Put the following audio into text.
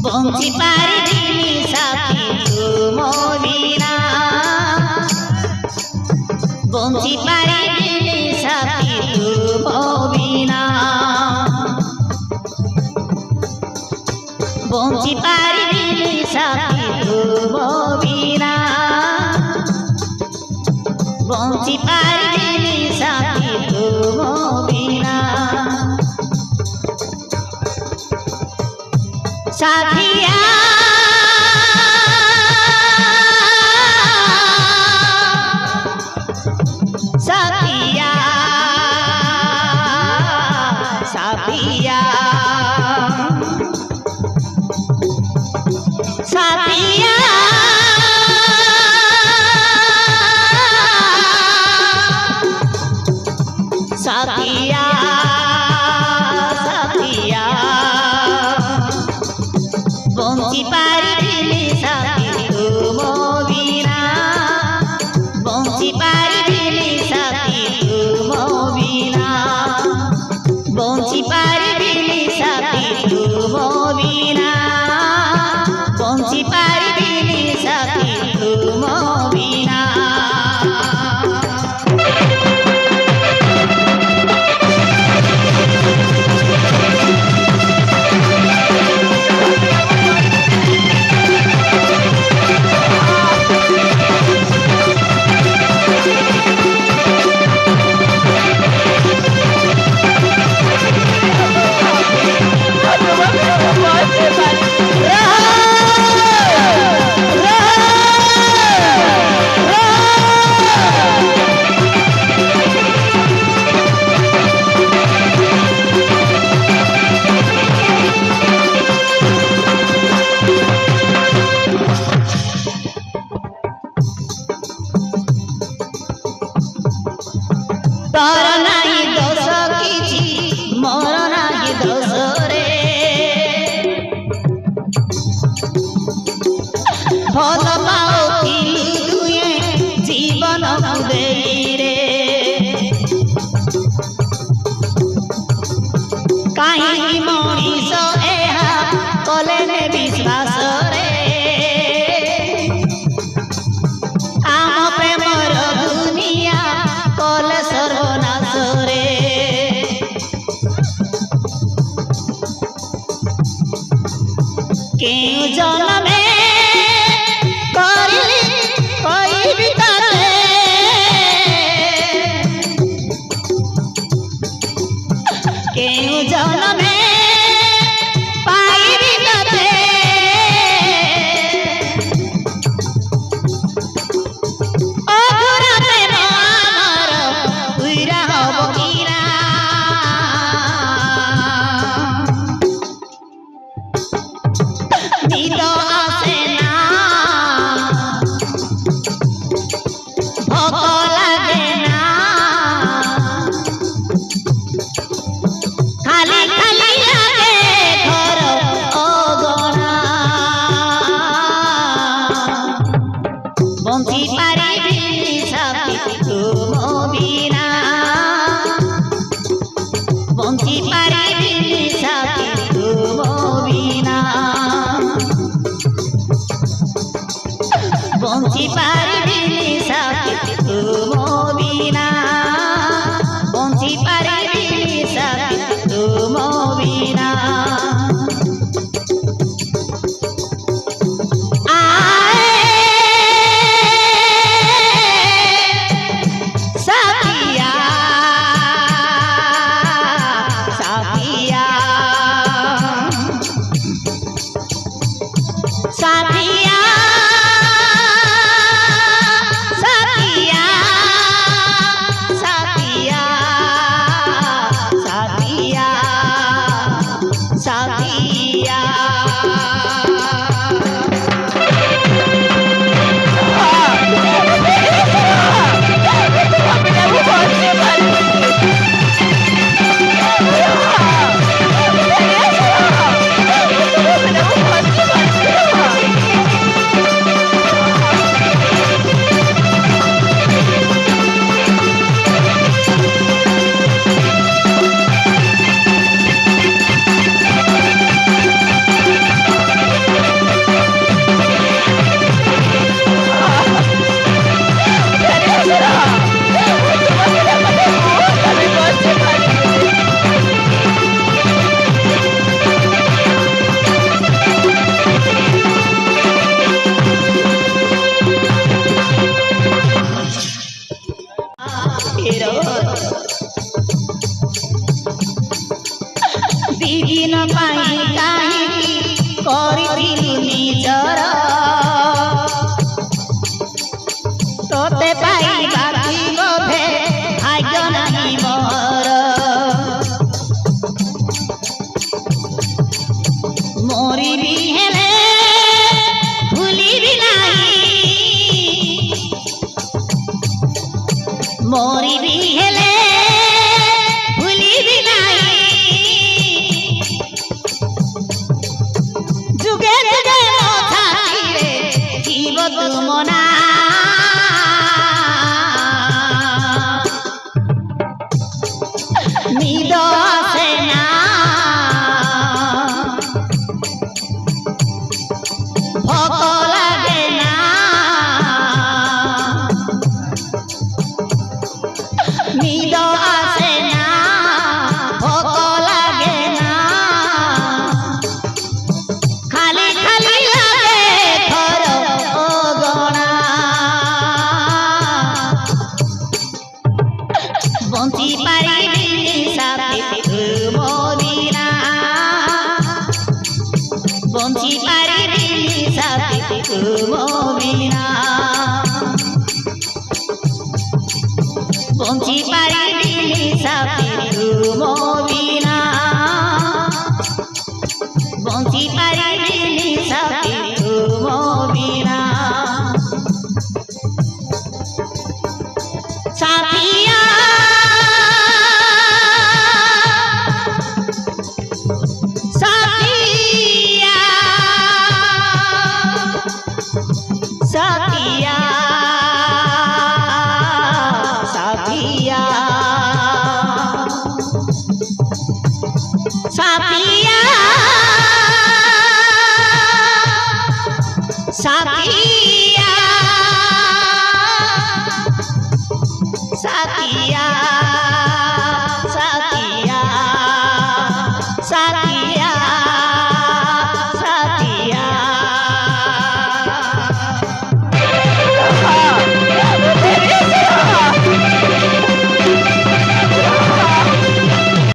বঞ্চি পারি দিলি সাথী তুমো বিনা বঞ্চি পারি দিলি সাথী তুমো বিনা বঞ্চি পারি দিলি সাথী তুমো বিনা বঞ্চি পারি দিলি সাথী তুমো বিনা साथिया साथिया साथिया साथिया साथिया साथिया বঞ্চি পারি দিলি সাথী তুমো বিনা বঞ্চি পারি দিলি সাথী তুমো বিনা বঞ্চি পারি দিলি সাথী তুমো বিনা বঞ্চি পারি দিলি সাথী তুমো বিনা तोर नाही दोष किछि मोर नाही दोष रे भल पाओ दुए जीवन देई रे काहे मनीष एहा कले ने विश्वास रे आम प्रेमर दुनिया कले सर्वनाश रे केउ जन्मे करिली कइबी ताते केउ जन्मे पाइबी ताते निदो आसे ना भोक लागे ना खाली खाली लागे घर अगना बंची पारिबी साथी तुमो बिना बंची पारिबी साथी तुमो बिना ମରିବି ହେଲେ ଭୁଲିବି ନାହିଁ ମରିବି ହେଲେ ଭୁଲିବି ନାହିଁ ଯୁଗେ ଯୁଗେ ମୋ ଛାତିରେ ଥିବ ତୁମ ନାଁ ନିଦ ଆସେ ନା ଭୋକ ଲାଗେ ନା ନିଦ ଆସେ ନା ଭୋକ ଲାଗେ ନା ଖାଲି ଖାଲି ଲାଗେ ଘର ଅଗଣା ବଞ୍ଚି ପାରିବିନି ସାଥୀ ତୁମ ବିନା ବଞ୍ଚି ପାରିବିନି ସାଥୀ ତୁମ ବିନା ବଞ୍ଚି ପାରିବିନି ସାଥୀ ତୁମ ବିନା ବଞ୍ଚି ପାରିବିନି ସାଥୀ ତୁମ ବିନା ସାଥିଆ ସାଥିଆ ସାଥିଆ ସାଥିଆ ସାଥିଆ ସାଥିଆ ସାଥିଆ